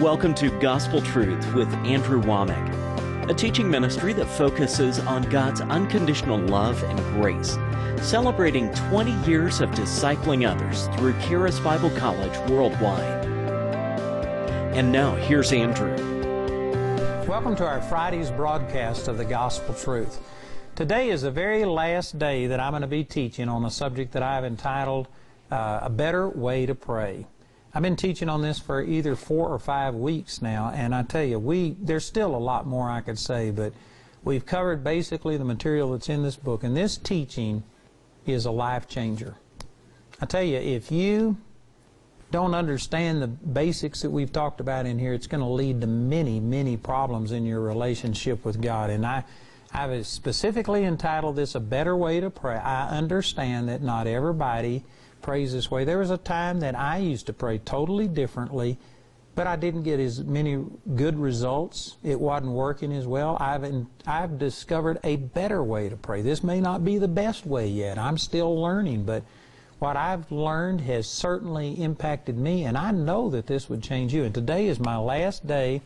Welcome to Gospel Truth with Andrew Womack, a teaching ministry that focuses on God's unconditional love and grace, celebrating 20 years of discipling others through Charis Bible College worldwide. And now, here's Andrew. Welcome to our Friday's broadcast of the Gospel Truth. Today is the very last day that I'm going to be teaching on a subject that I've entitled, A Better Way to Pray. I've been teaching on this for either 4 or 5 weeks now, and I tell you, there's still a lot more I could say, but we've covered basically the material that's in this book, and this teaching is a life changer. I tell you, if you don't understand the basics that we've talked about in here, it's going to lead to many, many problems in your relationship with God. And I've specifically entitled this, A Better Way to Pray. I understand that not everybody prays this way. There was a time that I used to pray totally differently, but I didn't get as many good results. It wasn't working as well. I've discovered a better way to pray. This may not be the best way yet. I'm still learning, but what I've learned has certainly impacted me, and I know that this would change you. And today is my last day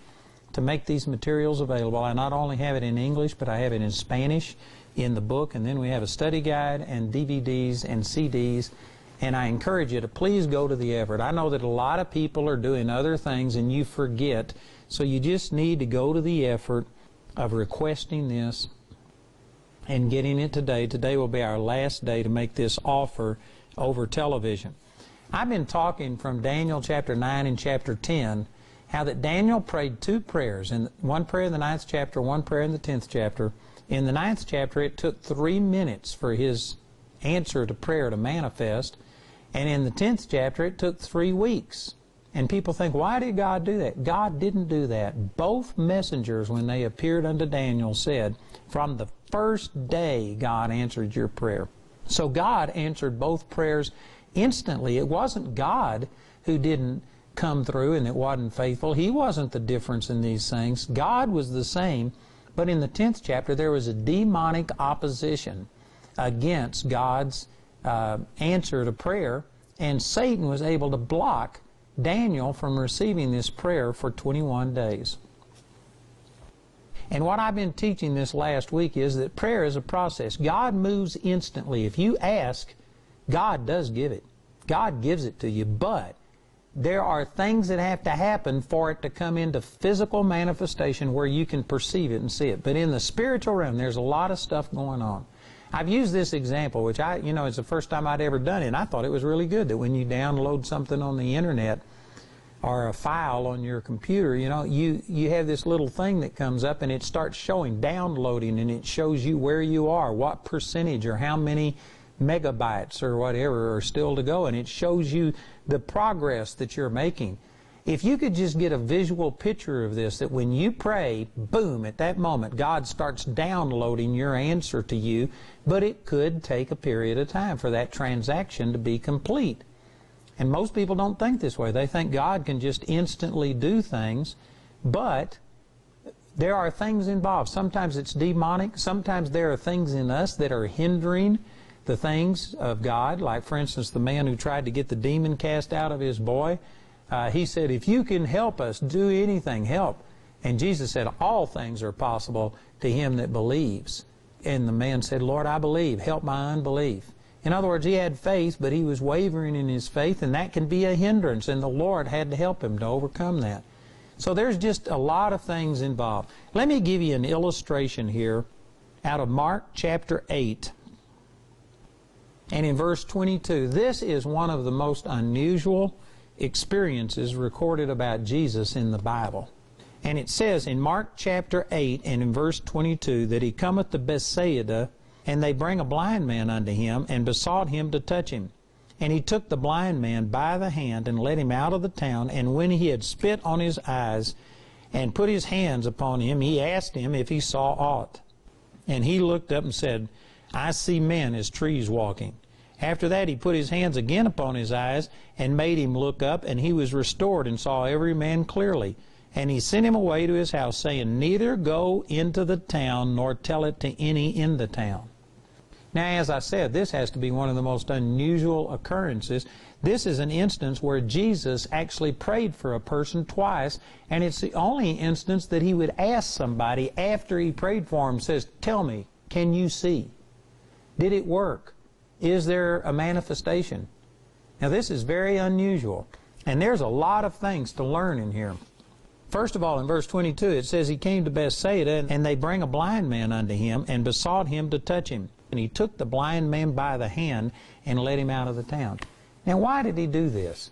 to make these materials available. I not only have it in English, but I have it in Spanish in the book, and then we have a study guide and DVDs and CDs. And I encourage you to please go to the effort. I know that a lot of people are doing other things and you forget, so you just need to go to the effort of requesting this and getting it today. Today will be our last day to make this offer over television. I've been talking from Daniel chapter 9 and chapter 10, how that Daniel prayed 2 prayers, and one prayer in the 9th chapter, one prayer in the 10th chapter. In the 9th chapter, it took 3 minutes for his answer to prayer to manifest. And in the 10th chapter, it took 3 weeks. And people think, why did God do that? God didn't do that. Both messengers, when they appeared unto Daniel, said, from the first day, God answered your prayer. So God answered both prayers instantly. It wasn't God who didn't come through and it wasn't faithful. He wasn't the difference in these things. God was the same. But in the 10th chapter, there was a demonic opposition against God's answer to prayer, and Satan was able to block Daniel from receiving this prayer for 21 days. And what I've been teaching this last week is that prayer is a process. God moves instantly. If you ask, God does give it. God gives it to you, but there are things that have to happen for it to come into physical manifestation where you can perceive it and see it. But in the spiritual realm, there's a lot of stuff going on. I've used this example, which it's the first time I'd ever done it, and I thought it was really good that when you download something on the internet or a file on your computer, you have this little thing that comes up and it starts showing downloading, and it shows you where you are, what percentage or how many megabytes or whatever are still to go, and it shows you the progress that you're making. If you could just get a visual picture of this, that when you pray, boom, at that moment, God starts downloading your answer to you, but it could take a period of time for that transaction to be complete. And most people don't think this way. They think God can just instantly do things, but there are things involved. Sometimes it's demonic. Sometimes there are things in us that are hindering the things of God. Like, for instance, the man who tried to get the demon cast out of his boy. He said, if you can help us, do anything, help. And Jesus said, all things are possible to him that believes. And the man said, Lord, I believe. Help my unbelief. In other words, he had faith, but he was wavering in his faith, and that can be a hindrance, and the Lord had to help him to overcome that. So there's just a lot of things involved. Let me give you an illustration here out of Mark chapter 8. And in verse 22, this is one of the most unusual experiences recorded about Jesus in the Bible. And it says in Mark chapter 8 and in verse 22 that he cometh to Bethsaida, and they bring a blind man unto him, and besought him to touch him. And he took the blind man by the hand, and led him out of the town, and when he had spit on his eyes, and put his hands upon him, he asked him if he saw aught. And he looked up and said, I see men as trees walking. After that he put his hands again upon his eyes, and made him look up, and he was restored, and saw every man clearly. And he sent him away to his house, saying, neither go into the town, nor tell it to any in the town. Now, as I said, this has to be one of the most unusual occurrences. This is an instance where Jesus actually prayed for a person twice, and it's the only instance that he would ask somebody after he prayed for him, says, "Tell me, can you see? Did it work? Is there a manifestation?" Now, this is very unusual, and there's a lot of things to learn in here. First of all, in verse 22, it says, "He came to Bethsaida, and they bring a blind man unto him, and besought him to touch him. And he took the blind man by the hand and led him out of the town." Now, why did he do this?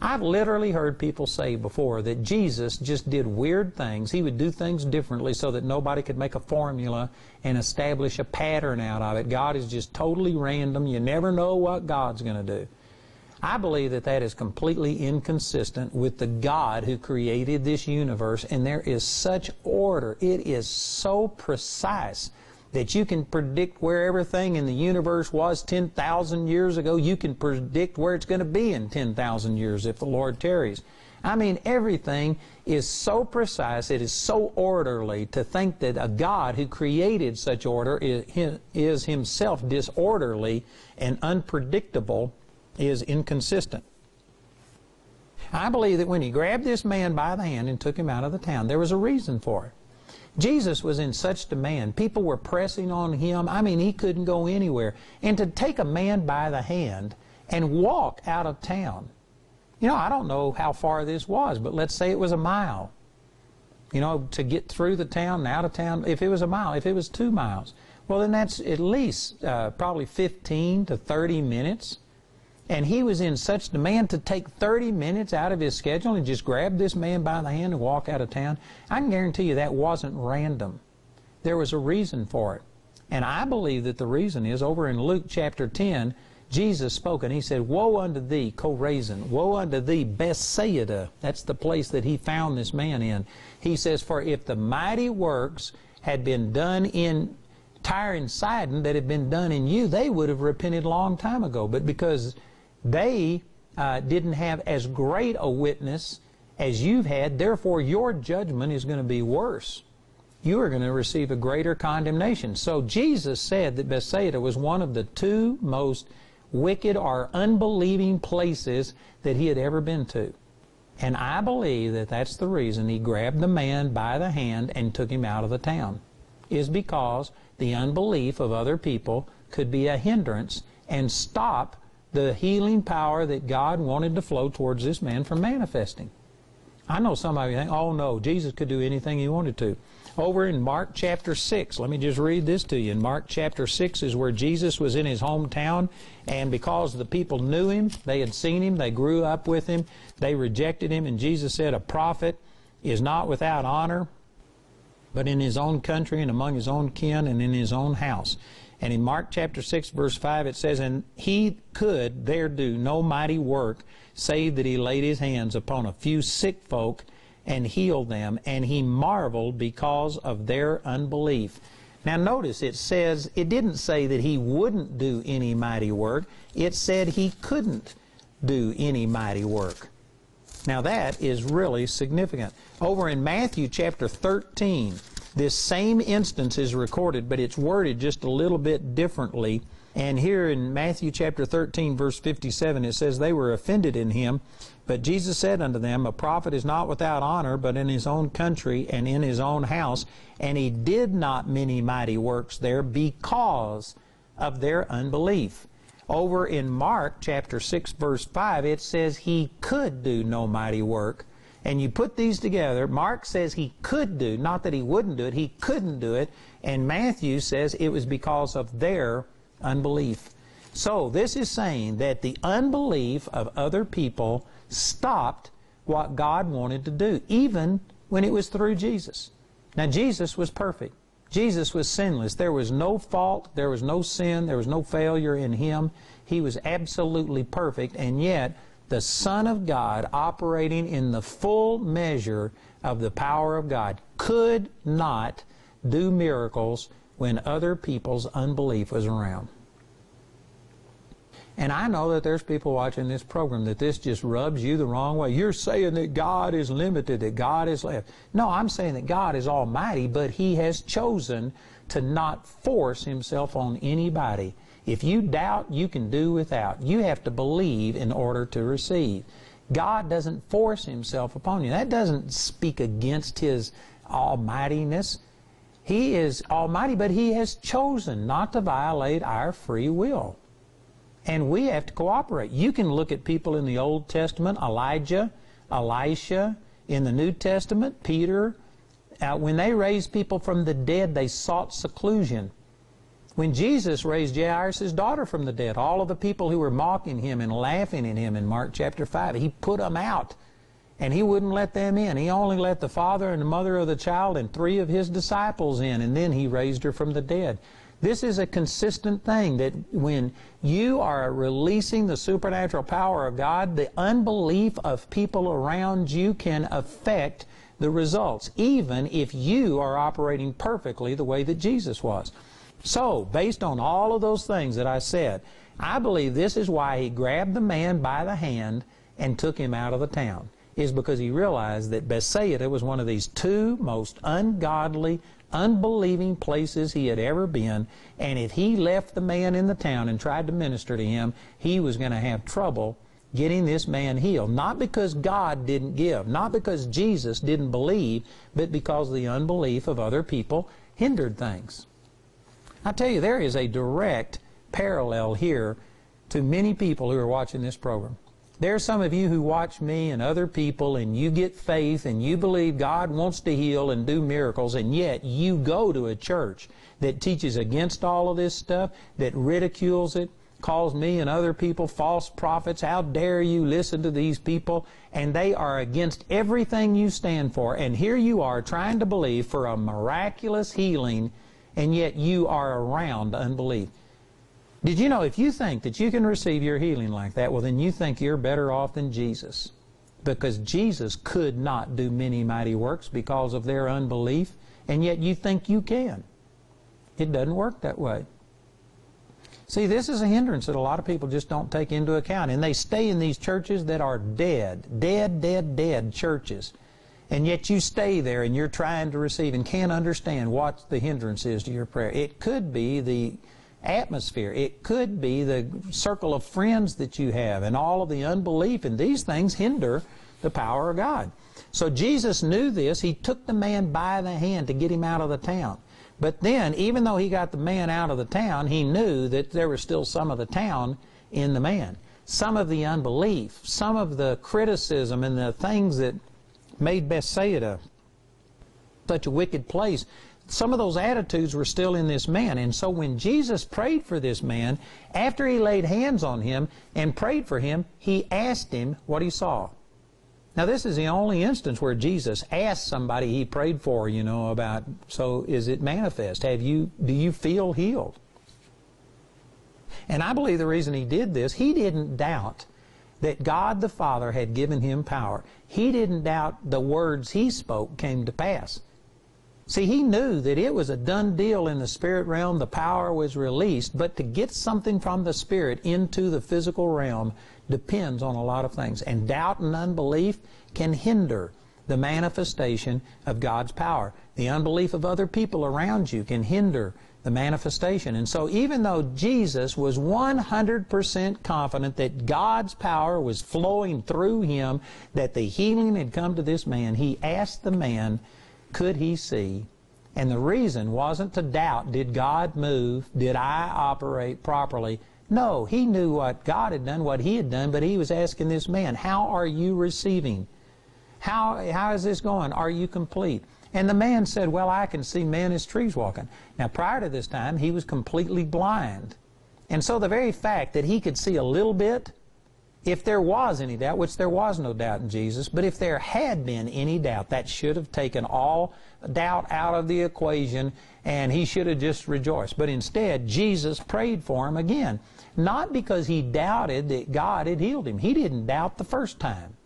I've literally heard people say before that Jesus just did weird things. He would do things differently so that nobody could make a formula and establish a pattern out of it. God is just totally random. You never know what God's going to do. I believe that that is completely inconsistent with the God who created this universe, and there is such order. It is so precise that you can predict where everything in the universe was 10,000 years ago. You can predict where it's going to be in 10,000 years if the Lord tarries. I mean, everything is so precise, it is so orderly. To think that a God who created such order is himself disorderly and unpredictable is inconsistent. I believe that when he grabbed this man by the hand and took him out of the town, there was a reason for it. Jesus was in such demand. People were pressing on him. I mean, he couldn't go anywhere. And to take a man by the hand and walk out of town, you know, I don't know how far this was, but let's say it was a mile. You know, to get through the town and out of town, if it was a mile, if it was 2 miles, well, then that's at least probably 15 to 30 minutes. And he was in such demand to take 30 minutes out of his schedule and just grab this man by the hand and walk out of town. I can guarantee you that wasn't random. There was a reason for it. And I believe that the reason is over in Luke chapter 10, Jesus spoke and he said, "Woe unto thee, Chorazin! Woe unto thee, Bethsaida!" That's the place that he found this man in. He says, "For if the mighty works had been done in Tyre and Sidon that had been done in you, they would have repented a long time ago. But because they didn't have as great a witness as you've had, therefore your judgment is going to be worse. You are going to receive a greater condemnation." So Jesus said that Bethsaida was one of the 2 most wicked or unbelieving places that he had ever been to. And I believe that that's the reason he grabbed the man by the hand and took him out of the town, is because the unbelief of other people could be a hindrance and stop the healing power that God wanted to flow towards this man from manifesting. I know some of you think, "Oh no, Jesus could do anything he wanted to." Over in Mark chapter 6, let me just read this to you. In Mark chapter 6 is where Jesus was in his hometown, and because the people knew him, they had seen him, they grew up with him, they rejected him, and Jesus said, "A prophet is not without honor, but in his own country and among his own kin and in his own house." And in Mark chapter 6, verse 5, it says, "And he could there do no mighty work, save that he laid his hands upon a few sick folk and healed them, and he marveled because of their unbelief." Now notice, it says, it didn't say that he wouldn't do any mighty work. It said he couldn't do any mighty work. Now that is really significant. Over in Matthew chapter 13, this same instance is recorded, but it's worded just a little bit differently. And here in Matthew chapter 13, verse 57, it says, "They were offended in him, but Jesus said unto them, A prophet is not without honor, but in his own country and in his own house. And he did not many mighty works there because of their unbelief." Over in Mark chapter 6, verse 5, it says he could do no mighty work. And you put these together, Mark says he could do, not that he wouldn't do it, he couldn't do it. And Matthew says it was because of their unbelief. So this is saying that the unbelief of other people stopped what God wanted to do, even when it was through Jesus. Now Jesus was perfect. Jesus was sinless. There was no fault, there was no sin, there was no failure in him. He was absolutely perfect, and yet the Son of God, operating in the full measure of the power of God, could not do miracles when other people's unbelief was around. And I know that there's people watching this program that this just rubs you the wrong way. You're saying that God is limited, that God is left. No, I'm saying that God is almighty, but He has chosen to not force Himself on anybody. If you doubt, you can do without. You have to believe in order to receive. God doesn't force Himself upon you. That doesn't speak against His almightiness. He is almighty, but He has chosen not to violate our free will. And we have to cooperate. You can look at people in the Old Testament, Elijah, Elisha, in the New Testament, Peter. When they raised people from the dead, they sought seclusion. When Jesus raised Jairus' daughter from the dead, all of the people who were mocking Him and laughing at Him in Mark chapter 5, He put them out. And He wouldn't let them in. He only let the father and the mother of the child and 3 of His disciples in, and then He raised her from the dead. This is a consistent thing, that when you are releasing the supernatural power of God, the unbelief of people around you can affect the results, even if you are operating perfectly the way that Jesus was. So, based on all of those things that I said, I believe this is why He grabbed the man by the hand and took him out of the town, is because He realized that Bethsaida was one of these 2 most ungodly, unbelieving places he had ever been, and if he left the man in the town and tried to minister to him, he was going to have trouble getting this man healed. Not because God didn't give, not because Jesus didn't believe, but because the unbelief of other people hindered things. I tell you, there is a direct parallel here to many people who are watching this program. There are some of you who watch me and other people, and you get faith and you believe God wants to heal and do miracles, and yet you go to a church that teaches against all of this stuff, that ridicules it, calls me and other people false prophets. How dare you listen to these people? And they are against everything you stand for. And here you are trying to believe for a miraculous healing, and yet you are around unbelief. Did you know, if you think that you can receive your healing like that, well, then you think you're better off than Jesus. Because Jesus could not do many mighty works because of their unbelief, and yet you think you can. It doesn't work that way. See, this is a hindrance that a lot of people just don't take into account, and they stay in these churches that are dead churches. And yet you stay there and you're trying to receive and can't understand what the hindrance is to your prayer. It could be the atmosphere. It could be the circle of friends that you have and all of the unbelief, and these things hinder the power of God. So Jesus knew this. He took the man by the hand to get him out of the town. But then, even though He got the man out of the town, He knew that there was still some of the town in the man. Some of the unbelief, some of the criticism and the things that made Bethsaida such a wicked place, some of those attitudes were still in this man. And so when Jesus prayed for this man, after He laid hands on him and prayed for him, He asked him what he saw. Now, this is the only instance where Jesus asked somebody He prayed for, about, so is it manifest? Do you feel healed? And I believe the reason He did this, He didn't doubt that God the Father had given Him power. He didn't doubt the words He spoke came to pass. See, He knew that it was a done deal in the spirit realm. The power was released, but to get something from the spirit into the physical realm depends on a lot of things. And doubt and unbelief can hinder the manifestation of God's power. The unbelief of other people around you can hinder the manifestation. And so even though Jesus was 100% confident that God's power was flowing through Him, that the healing had come to this man, He asked the man, could he see? And the reason wasn't to doubt, did God move? Did I operate properly? No, he knew what God had done, what He had done, but he was asking this man, how are you receiving? How is this going? Are you complete? And the man said, well, I can see men as trees walking. Now, prior to this time, he was completely blind. And so the very fact that he could see a little bit, if there was any doubt, which there was no doubt in Jesus, but if there had been any doubt, that should have taken all doubt out of the equation, and he should have just rejoiced. But instead, Jesus prayed for him again, not because he doubted that God had healed him. He didn't doubt the first time.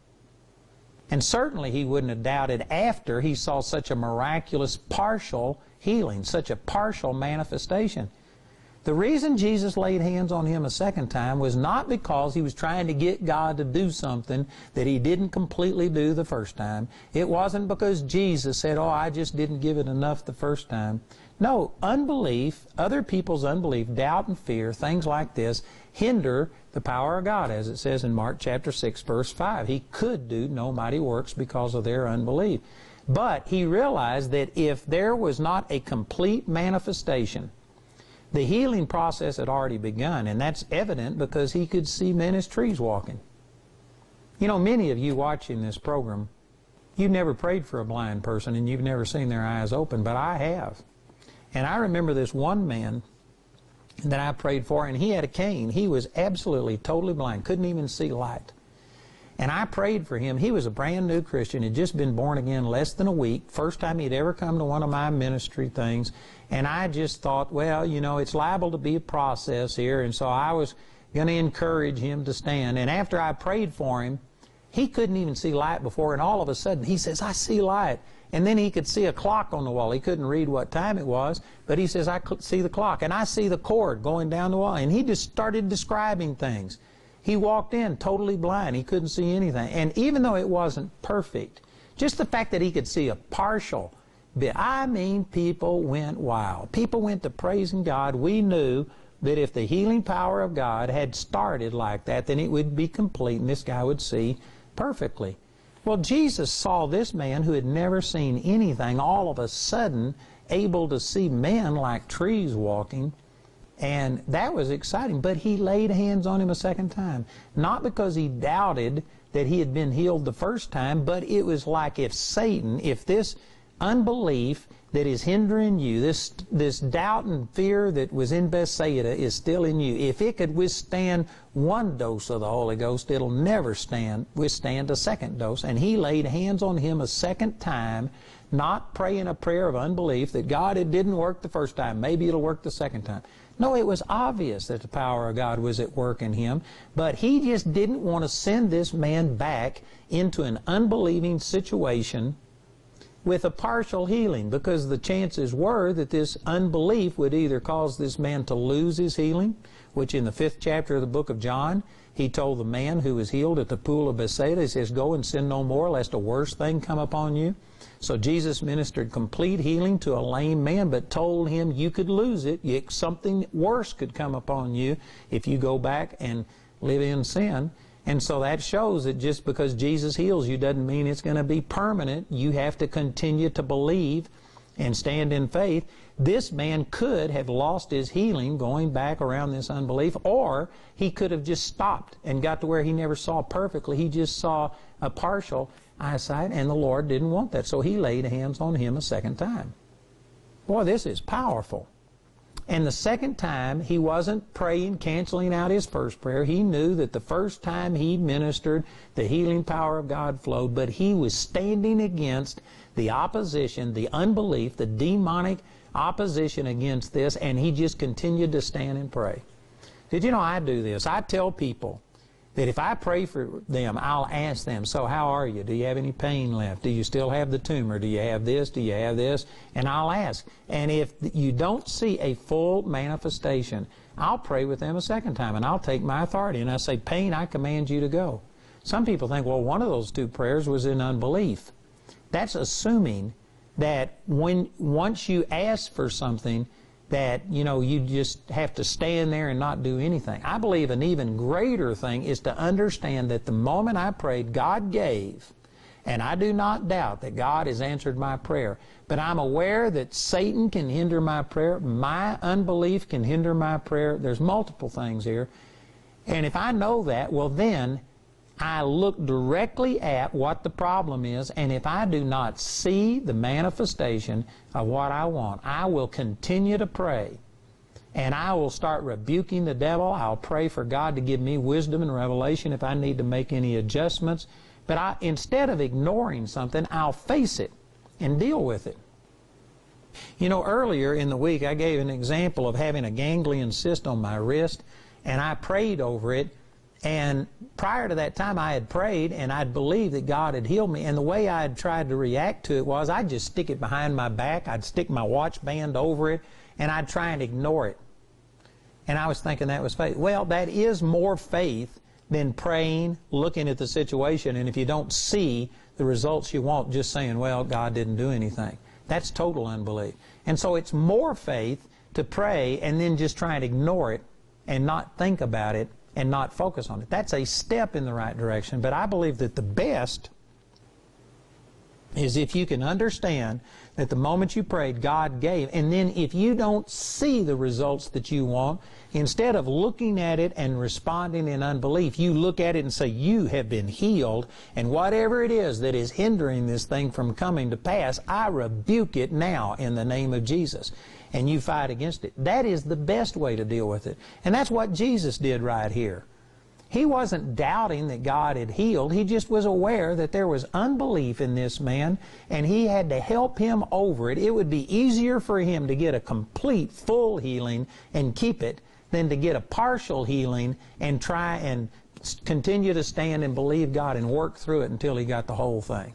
And certainly he wouldn't have doubted after he saw such a miraculous partial healing, such a partial manifestation. The reason Jesus laid hands on him a second time was not because he was trying to get God to do something that he didn't completely do the first time. It wasn't because Jesus said, oh, I just didn't give it enough the first time. No, unbelief, other people's unbelief, doubt and fear, things like this, hinder the power of God, as it says in Mark chapter 6, verse 5. He could do no mighty works because of their unbelief. But he realized that if there was not a complete manifestation, the healing process had already begun, and that's evident because he could see men as trees walking. You know, many of you watching this program, you've never prayed for a blind person and you've never seen their eyes open, but I have. And I remember this one man that I prayed for, and he had a cane. He was absolutely, totally blind, couldn't even see light. And I prayed for him. He was a brand new Christian, had just been born again less than a week, first time he'd ever come to one of my ministry things. And I just thought, well, you know, it's liable to be a process here, and so I was going to encourage him to stand. And after I prayed for him, he couldn't even see light before, and all of a sudden he says, I see light. And then he could see a clock on the wall. He couldn't read what time it was, but he says, I could see the clock, and I see the cord going down the wall. And he just started describing things. He walked in totally blind. He couldn't see anything. And even though it wasn't perfect, just the fact that he could see a partial bit, I mean, people went wild. People went to praising God. We knew that if the healing power of God had started like that, then it would be complete and this guy would see perfectly. Well, Jesus saw this man who had never seen anything all of a sudden able to see men like trees walking. And that was exciting, but he laid hands on him a second time. Not because he doubted that he had been healed the first time, but it was like if Satan, if this unbelief that is hindering you, this doubt and fear that was in Bethsaida is still in you, if it could withstand one dose of the Holy Ghost, it'll never withstand a second dose. And he laid hands on him a second time, not praying a prayer of unbelief that God, it didn't work the first time, maybe it'll work the second time. No, it was obvious that the power of God was at work in him, but he just didn't want to send this man back into an unbelieving situation with a partial healing, because the chances were that this unbelief would either cause this man to lose his healing, which in the 5th chapter of the book of John, he told the man who was healed at the pool of Bethsaida, he says, go and sin no more, lest a worse thing come upon you. So Jesus ministered complete healing to a lame man, but told him you could lose it. Something worse could come upon you if you go back and live in sin. And so that shows that just because Jesus heals you doesn't mean it's going to be permanent. You have to continue to believe and stand in faith. This man could have lost his healing going back around this unbelief, or he could have just stopped and got to where he never saw perfectly. He just saw a partial eyesight, and the Lord didn't want that. So he laid hands on him a second time. Boy, this is powerful. And the second time, he wasn't praying, canceling out his first prayer. He knew that the first time he ministered, the healing power of God flowed, but he was standing against the opposition, the unbelief, the demonic opposition against this, and he just continued to stand and pray. Did you know I do this? I tell people that if I pray for them, I'll ask them, so how are you? Do you have any pain left? Do you still have the tumor? Do you have this? Do you have this? And I'll ask. And if you don't see a full manifestation, I'll pray with them a second time, and I'll take my authority, and I say, pain, I command you to go. Some people think, well, one of those two prayers was in unbelief. That's assuming that once you ask for something, that, you know, you just have to stand there and not do anything. I believe an even greater thing is to understand that the moment I prayed, God gave, and I do not doubt that God has answered my prayer. But I'm aware that Satan can hinder my prayer, my unbelief can hinder my prayer. There's multiple things here. And if I know that, well then, I look directly at what the problem is, and if I do not see the manifestation of what I want, I will continue to pray, and I will start rebuking the devil. I'll pray for God to give me wisdom and revelation if I need to make any adjustments. But instead of ignoring something, I'll face it and deal with it. You know, earlier in the week I gave an example of having a ganglion cyst on my wrist, and I prayed over it. And prior to that time, I had prayed, and I'd believed that God had healed me. And the way I had tried to react to it was I'd just stick it behind my back. I'd stick my watch band over it, and I'd try and ignore it. And I was thinking that was faith. Well, that is more faith than praying, looking at the situation, and if you don't see the results you want, just saying, well, God didn't do anything. That's total unbelief. And so it's more faith to pray and then just try and ignore it and not think about it and not focus on it. That's a step in the right direction, but I believe that the best is if you can understand that the moment you prayed, God gave, and then if you don't see the results that you want, instead of looking at it and responding in unbelief, you look at it and say, you have been healed, and whatever it is that is hindering this thing from coming to pass, I rebuke it now in the name of Jesus. And you fight against it. That is the best way to deal with it. And that's what Jesus did right here. He wasn't doubting that God had healed. He just was aware that there was unbelief in this man, and he had to help him over it. It would be easier for him to get a complete, full healing and keep it than to get a partial healing and try and continue to stand and believe God and work through it until he got the whole thing.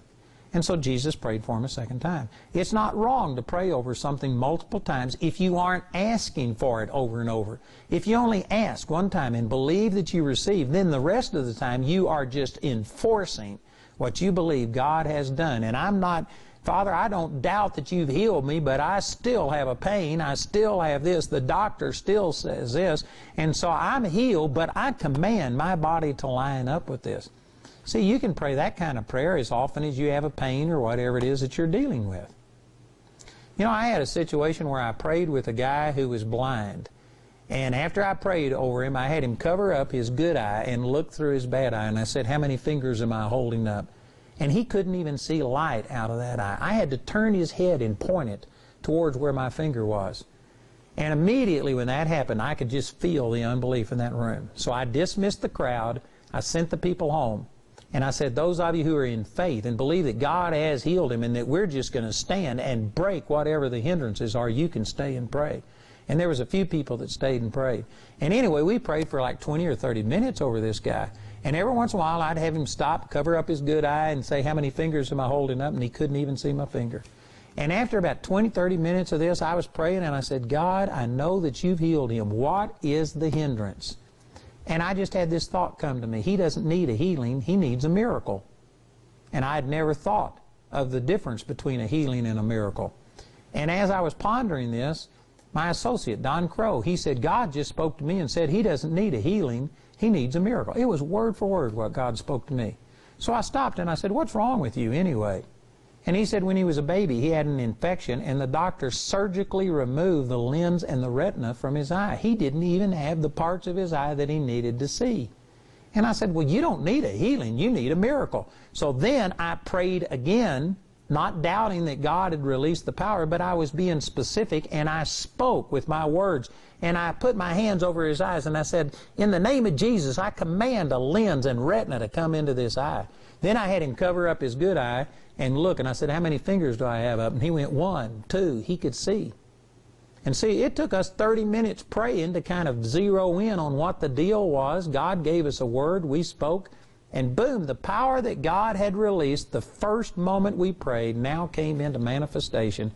And so Jesus prayed for him a second time. It's not wrong to pray over something multiple times if you aren't asking for it over and over. If you only ask one time and believe that you receive, then the rest of the time you are just enforcing what you believe God has done. And I'm not, Father, I don't doubt that you've healed me, but I still have a pain. I still have this. The doctor still says this. And so I'm healed, but I command my body to line up with this. See, you can pray that kind of prayer as often as you have a pain or whatever it is that you're dealing with. You know, I had a situation where I prayed with a guy who was blind. And after I prayed over him, I had him cover up his good eye and look through his bad eye. And I said, how many fingers am I holding up? And he couldn't even see light out of that eye. I had to turn his head and point it towards where my finger was. And immediately when that happened, I could just feel the unbelief in that room. So I dismissed the crowd. I sent the people home. And I said, those of you who are in faith and believe that God has healed him and that we're just going to stand and break whatever the hindrances are, you can stay and pray. And there was a few people that stayed and prayed. And anyway, we prayed for like 20 or 30 minutes over this guy. And every once in a while, I'd have him stop, cover up his good eye, and say, how many fingers am I holding up? And he couldn't even see my finger. And after about 20, 30 minutes of this, I was praying, and I said, God, I know that you've healed him. What is the hindrance? And I just had this thought come to me. He doesn't need a healing. He needs a miracle. And I had never thought of the difference between a healing and a miracle. And as I was pondering this, my associate, Don Crow, he said, God just spoke to me and said he doesn't need a healing. He needs a miracle. It was word for word what God spoke to me. So I stopped and I said, what's wrong with you anyway? And he said when he was a baby, he had an infection, and the doctor surgically removed the lens and the retina from his eye. He didn't even have the parts of his eye that he needed to see. And I said, well, you don't need a healing. You need a miracle. So then I prayed again, not doubting that God had released the power, but I was being specific, and I spoke with my words. And I put my hands over his eyes, and I said, in the name of Jesus, I command a lens and retina to come into this eye. Then I had him cover up his good eye and look, and I said, how many fingers do I have up? And he went, 1, 2. He could see. And see, it took us 30 minutes praying to kind of zero in on what the deal was. God gave us a word, we spoke, and boom, the power that God had released the first moment we prayed now came into manifestation.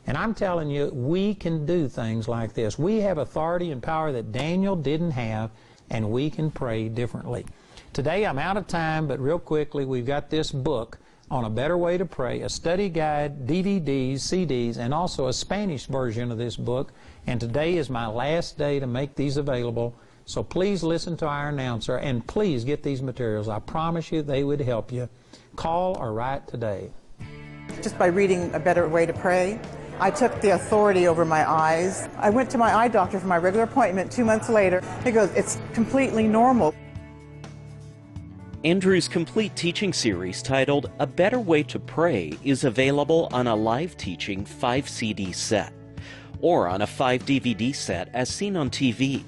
And I'm telling you, we can do things like this. We have authority and power that Daniel didn't have, and we can pray differently. Today I'm out of time, but real quickly, we've got this book on a better way to pray, a study guide, DVDs, CDs, and also a Spanish version of this book. And today is my last day to make these available. So please listen to our announcer, and please get these materials. I promise you they would help you. Call or write today. Just by reading A Better Way to Pray, I took the authority over my eyes. I went to my eye doctor for my regular appointment 2 months later. He goes, it's completely normal. Andrew's complete teaching series titled A Better Way to Pray is available on a live teaching 5-CD set or on a 5-DVD set as seen on TV.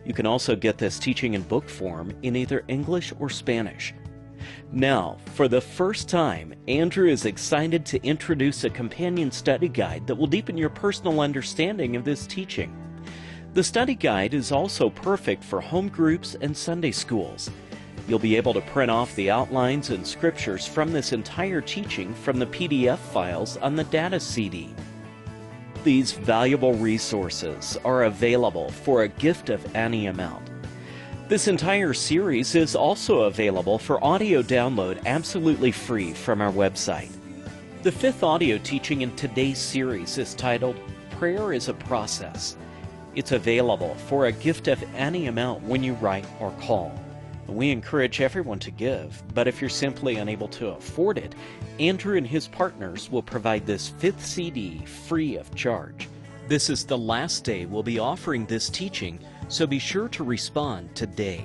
You can also get this teaching in book form in either English or Spanish. Now, for the first time, Andrew is excited to introduce a companion study guide that will deepen your personal understanding of this teaching. The study guide is also perfect for home groups and Sunday schools. You'll be able to print off the outlines and scriptures from this entire teaching from the PDF files on the data CD. these valuable resources are available for a gift of any amount. This entire series is also available for audio download absolutely free from our website. The fifth audio teaching in today's series is titled, Prayer is a Process. It's available for a gift of any amount when you write or call. We encourage everyone to give, but if you're simply unable to afford it, Andrew and his partners will provide this fifth CD free of charge. This is the last day we'll be offering this teaching, so be sure to respond today.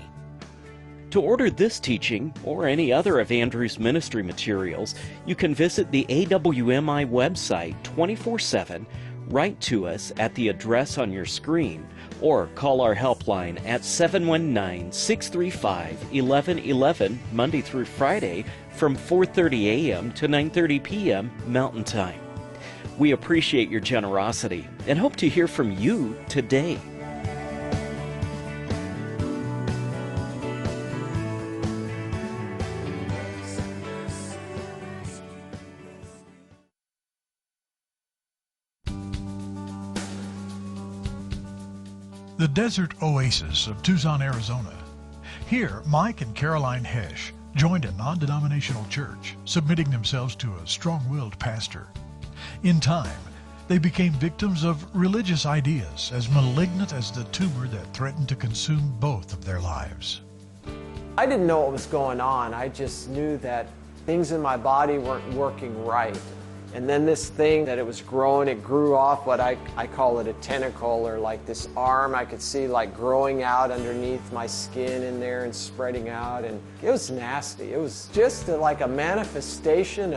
To order this teaching or any other of Andrew's ministry materials, you can visit the AWMI website 24/7, write to us at the address on your screen, or call our helpline at 719-635-1111 Monday through Friday from 4:30 a.m. to 9:30 p.m. Mountain Time. We appreciate your generosity and hope to hear from you today. The desert oasis of Tucson, Arizona. Here, Mike and Caroline Hesch joined a non-denominational church, submitting themselves to a strong-willed pastor. In time, they became victims of religious ideas as malignant as the tumor that threatened to consume both of their lives. I didn't know what was going on. I just knew that things in my body weren't working right. And then this thing that it was growing, it grew off what I call it a tentacle, or like this arm I could see like growing out underneath my skin in there and spreading out, and it was nasty. It was just like a manifestation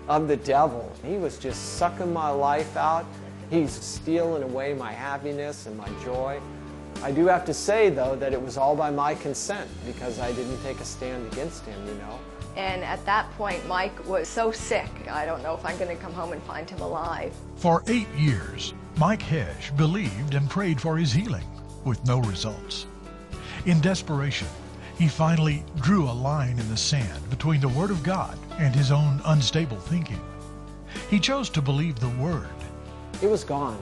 of the devil. He was just sucking my life out. He's stealing away my happiness and my joy. I do have to say though that it was all by my consent, because I didn't take a stand against him, you know. And at that point, Mike was so sick, I don't know if I'm going to come home and find him alive. For 8 years, Mike Hesch believed and prayed for his healing, with no results. In desperation, he finally drew a line in the sand between the Word of God and his own unstable thinking. He chose to believe the Word. It was gone.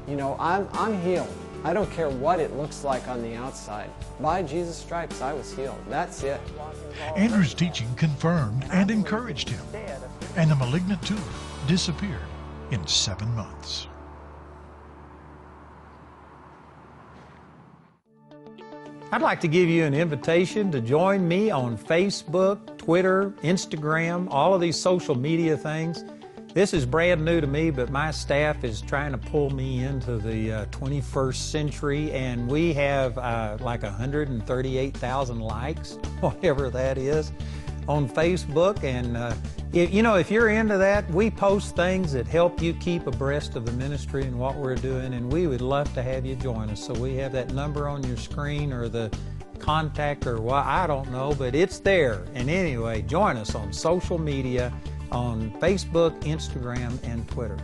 You know, I'm healed. I don't care what it looks like on the outside. By Jesus' stripes, I was healed. That's it. Andrew's teaching confirmed and encouraged him, and the malignant tumor disappeared in 7 months. I'd like to give you an invitation to join me on Facebook, Twitter, Instagram, all of these social media things. This is brand new to me, but my staff is trying to pull me into the 21st century, and we have like 138,000 likes, whatever that is, on Facebook. And if you're into that, we post things that help you keep abreast of the ministry and what we're doing, and we would love to have you join us. So we have that number on your screen, or the contact, or what, I don't know, but it's there. And anyway, join us on social media, on Facebook, Instagram, and Twitter.